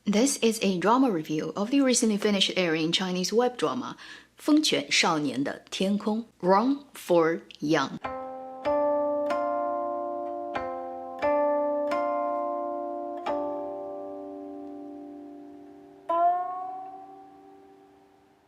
This is a drama review of the recently finished airing Chinese web drama 风犬少年的天空 Wrong for Young.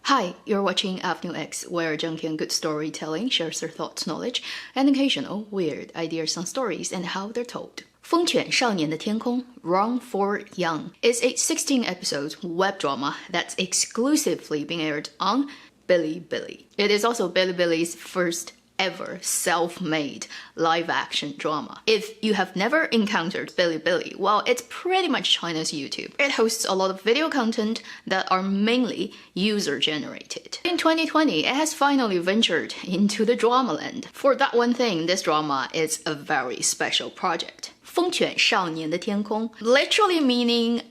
Hi, you're watching Avenue X, where junkie and good storytelling shares their thoughts, knowledge, and occasional weird ideas on stories and how they're told. 风犬少年的天空 Wrong for Young is a 16-episode web drama that's exclusively being aired on Bilibili. It is also Bilibili's first ever self-made live-action drama. If you have never encountered Bilibili, well, it's pretty much China's YouTube. It hosts a lot of video content that are mainly user-generated. In 2020, it has finally ventured into the drama land. For that one thing, this drama is a very special project. 风犬少年的天空 literally meaning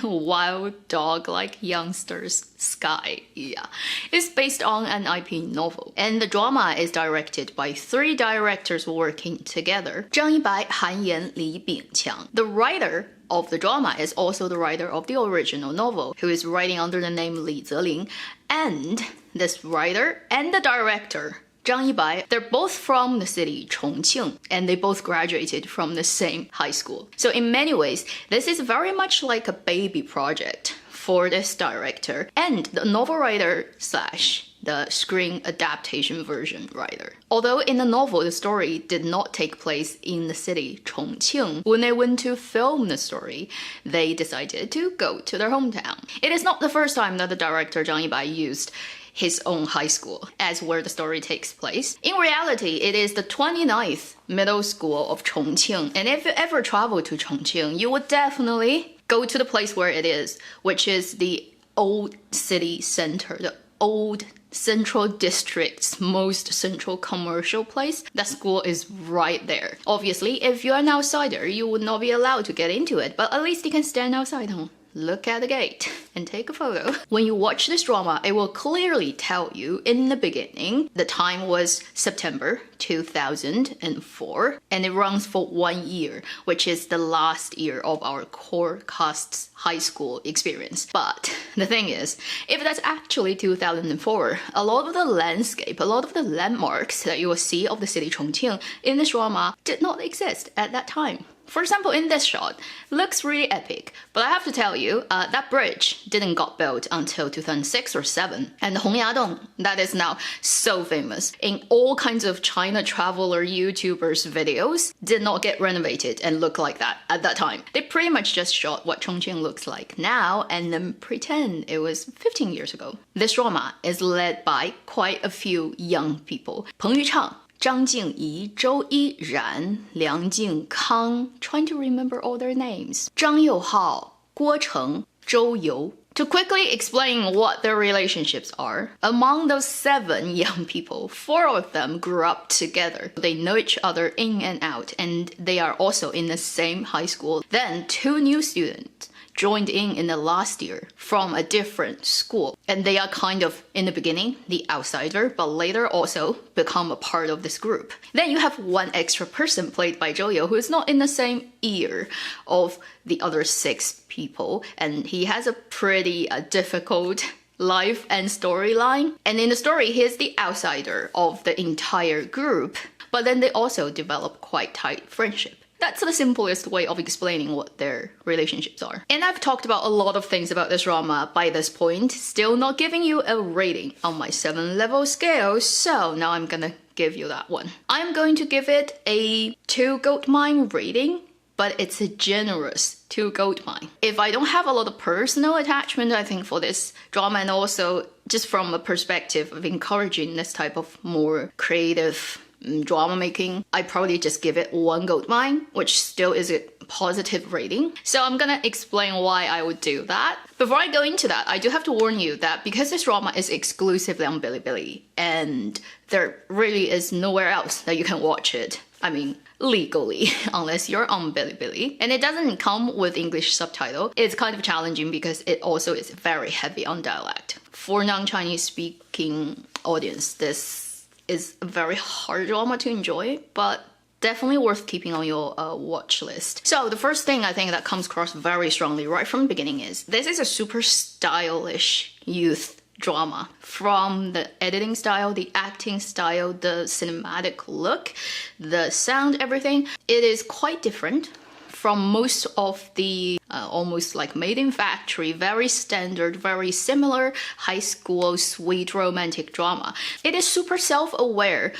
wild dog-like youngster's sky. Yeah, it's based on an IP novel, and the drama is directed by 3 directors working together: 张一白、韩延、李炳强. The writer of the drama is also the writer of the original novel, who is writing under the name Li Zeling, and this writer and the director Zhang Yibai, they're both from the city Chongqing, and they both graduated from the same high school. So in many ways, this is very much like a baby project for this director and the novel writer / the screen adaptation version writer. Although in the novel, the story did not take place in the city Chongqing, when they went to film the story, they decided to go to their hometown. It is not the first time that the director Zhang Yibai used his own high school as where the story takes place. In reality, it is the 29th middle school of Chongqing, and if you ever travel to Chongqing, you would definitely go to the place where it is, which is the old city center, the old central district's most central commercial place. That school is right there. Obviously, if you're an outsider, you would not be allowed to get into it, but at least you can stand outside and look at the gate and take a photo. When you watch this drama, it will clearly tell you in the beginning, the time was September 2004, and it runs for 1 year, which is the last year of our core cast's high school experience. But the thing is, if that's actually 2004, a lot of the landscape, a lot of the landmarks that you will see of the city Chongqing in this drama did not exist at that time. For example, in this shot, looks really epic, but I have to tell you, that bridge didn't got built until 2006 or 7. And the Hongyadong, that is now so famous in all kinds of China traveler YouTubers videos, did not get renovated and look like that at that time. They pretty much just shot what Chongqing looks like now and then pretend it was 15 years ago. This drama is led by quite a few young people. Peng Yuchang, 张静怡, 周一然, 梁静康, trying to remember all their names, 张佑浩, 郭成, 周游. To quickly explain what their relationships are, among those 7 young people, 4 of them grew up together. They know each other in and out, and they are also in the same high school. Then 2 new students joined in the last year from a different school, and they are kind of in the beginning the outsider, but later also become a part of this group. Then you have 1 extra person played by Zhou You, who is not in the same year of the other 6 people, and he has a pretty difficult life and storyline. And in the story, he is the outsider of the entire group, but then they also develop quite tight friendship. That's the simplest way of explaining what their relationships are. And I've talked about a lot of things about this drama by this point, still not giving you a rating on my 7-level scale, so now I'm gonna give you that one. I'm going to give it a 2 gold mine rating, but it's a generous 2 gold mine. If I don't have a lot of personal attachment, I think, for this drama, and also just from a perspective of encouraging this type of more creative drama making, I probably just give it 1 gold mine, which still is a positive rating. So I'm gonna explain why I would do that. Before I go into that, I do have to warn you that because this drama is exclusively on Bilibili, and there really is nowhere else that you can watch it. I mean, legally, unless you're on Bilibili, and it doesn't come with English subtitle. It's kind of challenging because it also is very heavy on dialect. For non-Chinese speaking audience, this is a very hard drama to enjoy, but definitely worth keeping on your watch list. So the first thing I think that comes across very strongly right from the beginning is this is a super stylish youth drama. From the editing style, the acting style, the cinematic look, the sound, everything, it is quite different from most of the almost like made in factory, very standard, very similar high school sweet romantic drama. It is super self-aware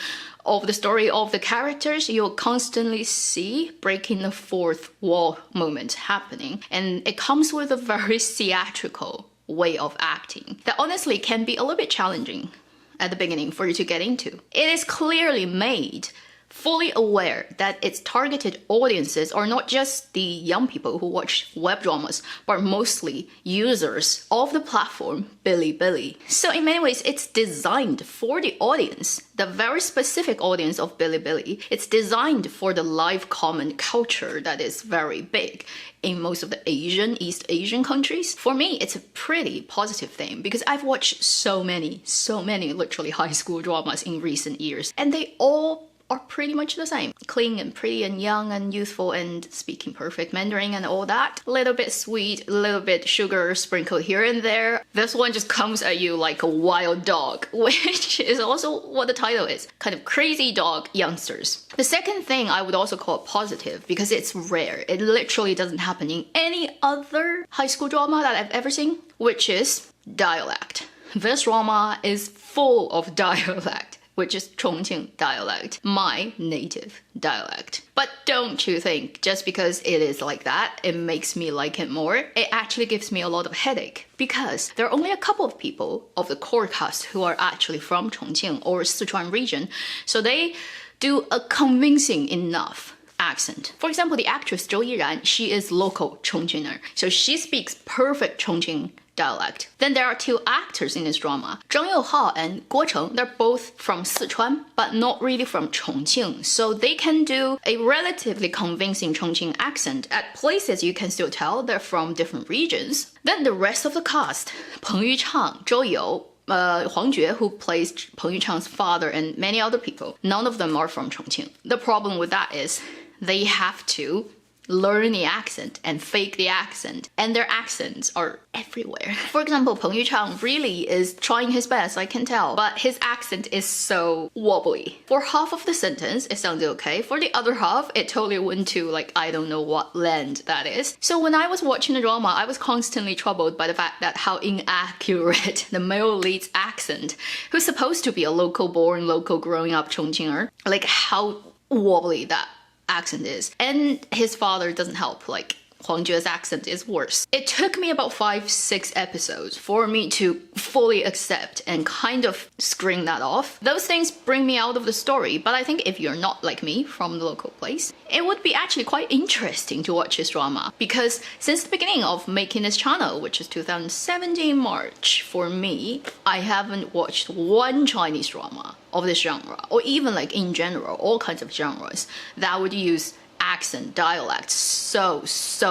of the story of the characters. You'll constantly see breaking the fourth wall moment happening, and it comes with a very theatrical way of acting that honestly can be a little bit challenging at the beginning for you to get into. It is clearly made fully aware that its targeted audiences are not just the young people who watch web dramas, but mostly users of the platform Bilibili. So in many ways, it's designed for the audience, the very specific audience of Bilibili. It's designed for the live comment culture that is very big in most of the East Asian countries. For me, it's a pretty positive thing because I've watched so many literally high school dramas in recent years, and they all are pretty much the same. Clean and pretty and young and youthful and speaking perfect Mandarin and all that. A little bit sweet, a little bit sugar sprinkled here and there. This one just comes at you like a wild dog, which is also what the title is. Kind of crazy dog youngsters. The second thing I would also call positive because it's rare. It literally doesn't happen in any other high school drama that I've ever seen, which is Dialect. This drama is full of dialect, which is Chongqing dialect, my native dialect. But don't you think just because it is like that, it makes me like it more? It actually gives me a lot of headache because there are only a couple of people of the core cast who are actually from Chongqing or Sichuan region, so they do a convincing enough accent. For example, the actress Zhou Yiran, she is local Chongqinger, so she speaks perfect Chongqing dialect. Then there are two actors in this drama, Zhang Youhao and Guo Cheng. They're both from Sichuan, but not really from Chongqing, so they can do a relatively convincing Chongqing accent. At places you can still tell they're from different regions. Then the rest of the cast, Peng Yuchang, Zhou You, Huang Jue, who plays Peng Yuchang's father, and many other people, none of them are from Chongqing. The problem with that is they have to learn the accent and fake the accent, and their accents are everywhere. For example, Peng Yuchang really is trying his best, I can tell, but his accent is so wobbly. For half of the sentence, it sounded okay. For the other half, it totally went to like, I don't know what land that is. So when I was watching the drama, I was constantly troubled by the fact that how inaccurate the male lead's accent, who's supposed to be a local born, local growing up Chongqinger, like how wobbly that accent is. And his father doesn't help, like Huang Jue's accent is worse. It took me about 5-6 episodes for me to fully accept and kind of screen that off. Those things bring me out of the story, but I think if you're not like me from the local place, it would be actually quite interesting to watch this drama because since the beginning of making this channel, which is 2017 March, for me, I haven't watched one Chinese drama of this genre, or even like in general, all kinds of genres that would use accent, dialect so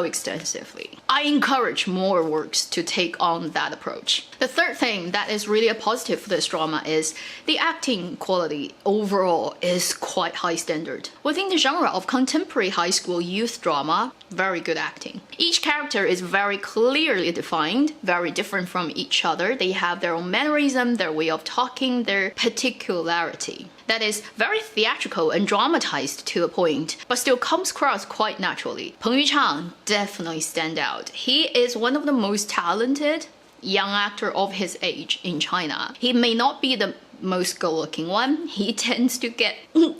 extensively. I encourage more works to take on that approach. The third thing that is really a positive for this drama is the acting quality overall is quite high standard. Within the genre of contemporary high school youth drama, very good acting. Each character is very clearly defined, very different from each other. They have their own mannerism, their way of talking, their particularity. That is very theatrical and dramatized to a point, but still comes across quite naturally. Peng Yuchang definitely stand out. He is one of the most talented young actor of his age in China. He may not be the most good-looking one. He tends to get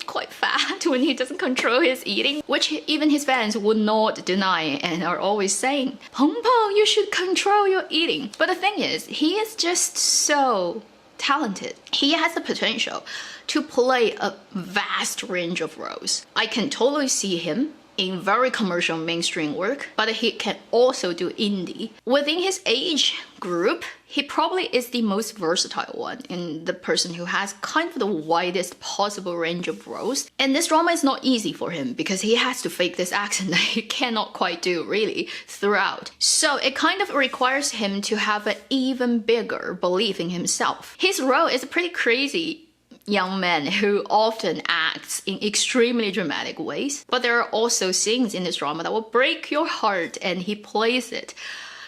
quite fat when he doesn't control his eating, which even his fans would not deny and are always saying, Peng Peng, you should control your eating. But the thing is, he is just so talented. He has the potential to play a vast range of roles. I can totally see him in very commercial mainstream work, but he can also do indie. Within his age group, he probably is the most versatile one and the person who has kind of the widest possible range of roles. And this drama is not easy for him because he has to fake this accent that he cannot quite do really throughout. So it kind of requires him to have an even bigger belief in himself. His role is pretty crazy young man who often acts in extremely dramatic ways. But there are also scenes in this drama that will break your heart, and he plays it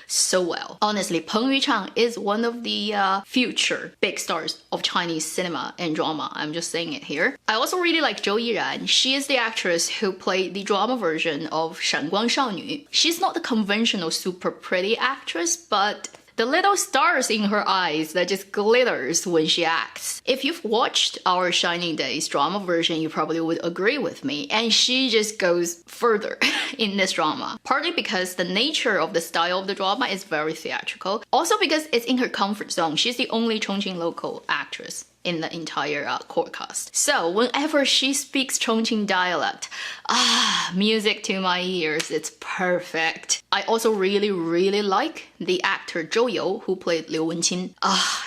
so well. Honestly, Peng Yuchang is one of the future big stars of Chinese cinema and drama. I'm just saying it here. I also really like Zhou Yiran. She is the actress who played the drama version of 闪光少女. She's not the conventional super pretty actress, but the little stars in her eyes that just glitters when she acts. If you've watched our Shining Days drama version, you probably would agree with me. And she just goes further in this drama. Partly because the nature of the style of the drama is very theatrical. Also because it's in her comfort zone. She's the only Chongqing local actress in the entire court cast. So whenever she speaks Chongqing dialect, music to my ears, it's perfect. I also really like the actor Zhou You, who played Liu Wenqin.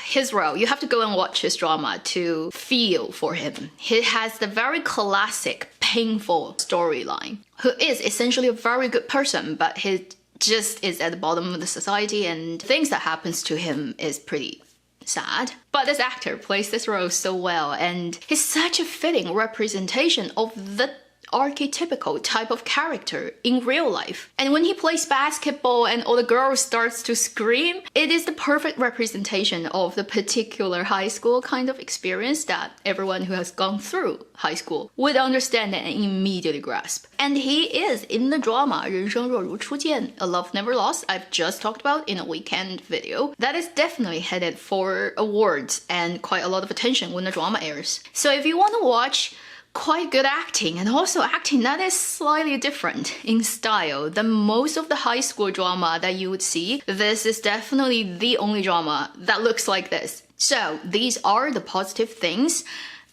His role, you have to go and watch his drama to feel for him. He has the very classic, painful storyline, who is essentially a very good person, but he just is at the bottom of the society, and things that happens to him is pretty sad. But this actor plays this role so well, and he's such a fitting representation of the archetypical type of character in real life. And when he plays basketball and all the girls starts to scream, it is the perfect representation of the particular high school kind of experience that everyone who has gone through high school would understand and immediately grasp. And he is in the drama 人生若如初见, A Love Never Lost, I've just talked about in a weekend video. That is definitely headed for awards and quite a lot of attention when the drama airs. So if you want to watch quite good acting, and also acting that is slightly different in style than most of the high school drama that you would see, this is definitely the only drama that looks like this. So these are the positive things,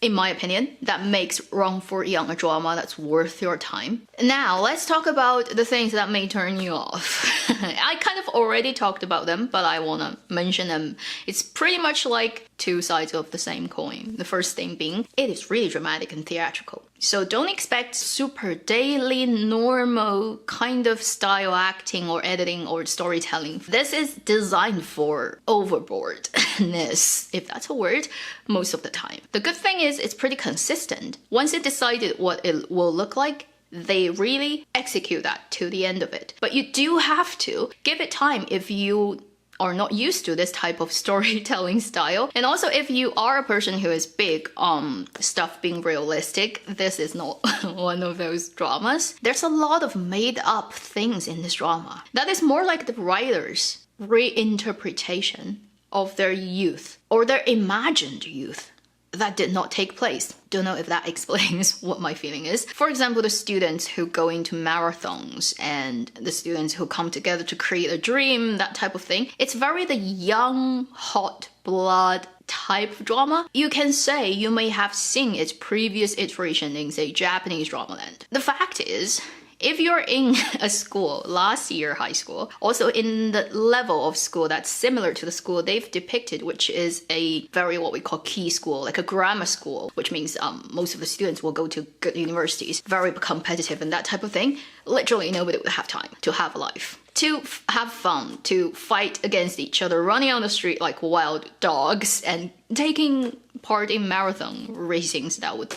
in my opinion, that makes Wrong for Young a drama that's worth your time. Now, let's talk about the things that may turn you off. I kind of already talked about them, but I want to mention them. It's pretty much like two sides of the same coin. The first thing being, it is really dramatic and theatrical. So don't expect super daily, normal kind of style acting or editing or storytelling. This is designed for overboardness, if that's a word, most of the time. The good thing is it's pretty consistent. Once it decided what it will look like, they really execute that to the end of it. But you do have to give it time if you are not used to this type of storytelling style. And also if you are a person who is big on stuff being realistic, this is not one of those dramas. There's a lot of made up things in this drama. That is more like the writer's reinterpretation of their youth or their imagined youth that did not take place. Don't know if that explains what my feeling is. For example, the students who go into marathons and the students who come together to create a dream, that type of thing. It's very the young, hot blood type of drama. You can say you may have seen its previous iteration in, say, Japanese drama land. The fact is, if you're in a school, last year high school, also in the level of school that's similar to the school they've depicted, which is a very what we call key school, like a grammar school, which means most of the students will go to good universities, very competitive and that type of thing, literally nobody would have time to have a life, to have fun, to fight against each other, running on the street like wild dogs and taking part in marathon racings that would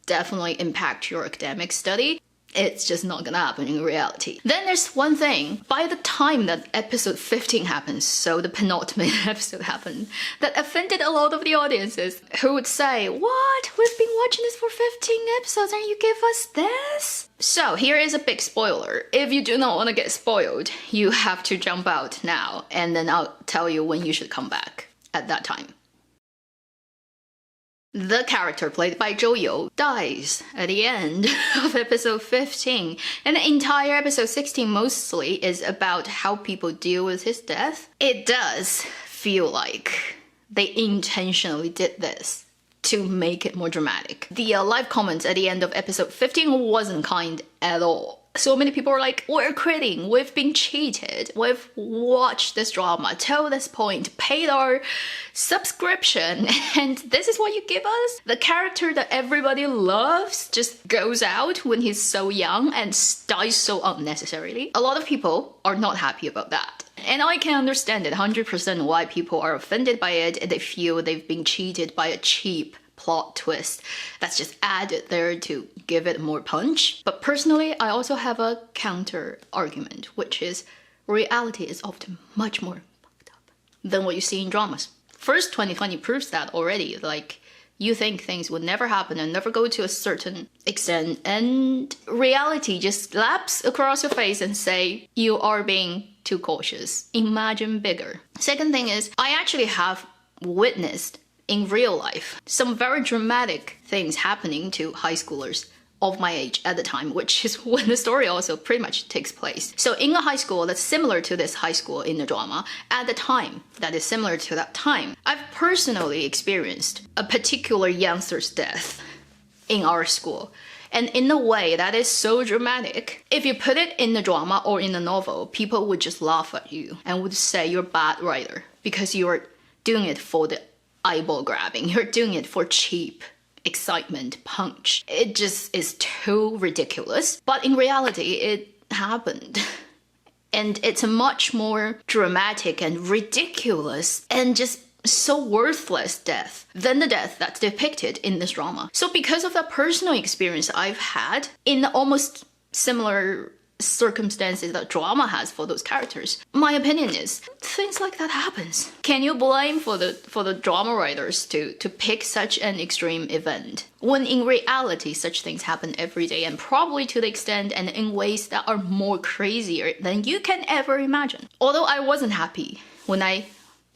definitely impact your academic study. It's just not gonna happen in reality. Then there's one thing, by the time that episode 15 happens, so the penultimate episode happened, that offended a lot of the audiences who would say, what? We've been watching this for 15 episodes and you give us this? So here is a big spoiler. If you do not want to get spoiled, you have to jump out now, and then I'll tell you when you should come back at that time. The character played by Zhou You dies at the end of episode 15, and the entire episode 16 mostly is about how people deal with his death. It does feel like they intentionally did this to make it more dramatic. The live comments at the end of episode 15 wasn't kind at all. So many people are like, we're quitting, we've been cheated, we've watched this drama till this point, paid our subscription, and this is what you give us? The character that everybody loves just goes out when he's so young and dies so unnecessarily. A lot of people are not happy about that. And I can understand it 100% why people are offended by it and they feel they've been cheated by a cheap plot twist that's just added there to give it more punch. But personally, I also have a counter argument, which is reality is often much more fucked up than what you see in dramas. First, 2020 proves that already. Like, you think things would never happen and never go to a certain extent, and reality just slaps across your face and say, you are being too cautious. Imagine bigger. Second thing is, I actually have witnessed in real life some very dramatic things happening to high schoolers of my age at the time, which is when the story also pretty much takes place. So in a high school that's similar to this high school in the drama, at the time that is similar to that time, I've personally experienced a particular youngster's death in our school. And in a way that is so dramatic, if you put it in the drama or in the novel, people would just laugh at you and would say you're a bad writer because you're doing it for the eyeball grabbing, you're doing it for cheap excitement, punch. It just is too ridiculous. But in reality, it happened. And it's a much more dramatic and ridiculous and just so worthless death than the death that's depicted in this drama. So because of that personal experience I've had in almost similar circumstances that drama has for those characters, my opinion is things like that happens. Can you blame for the drama writers to pick such an extreme event when in reality such things happen every day, and probably to the extent and in ways that are more crazier than you can ever imagine? Although I wasn't happy when I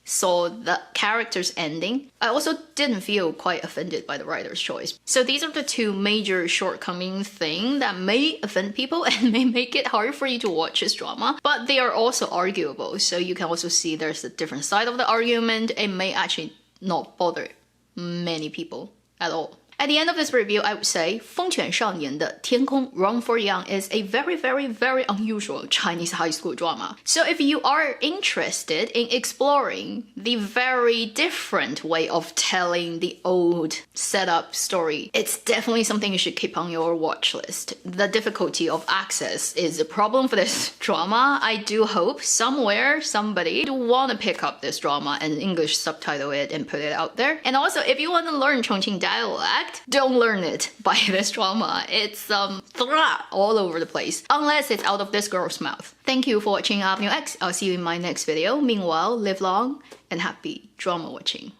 saw the character's ending, I also didn't feel quite offended by the writer's choice. So these are the two major shortcoming things that may offend people and may make it hard for you to watch this drama, but they are also arguable. So you can also see there's a different side of the argument. It may actually not bother many people at all. At the end of this review, I would say 风犬少年的天空 Run for Young is a very, very, very unusual Chinese high school drama. So if you are interested in exploring the very different way of telling the old setup story, it's definitely something you should keep on your watch list. The difficulty of access is a problem for this drama. I do hope somewhere somebody would want to pick up this drama and English subtitle it and put it out there. And also, if you want to learn Chongqing dialect, don't learn it by this drama. It's all over the place, unless it's out of this girl's mouth. Thank you for watching Avenue X. I'll see you in my next video. Meanwhile, live long and happy drama watching.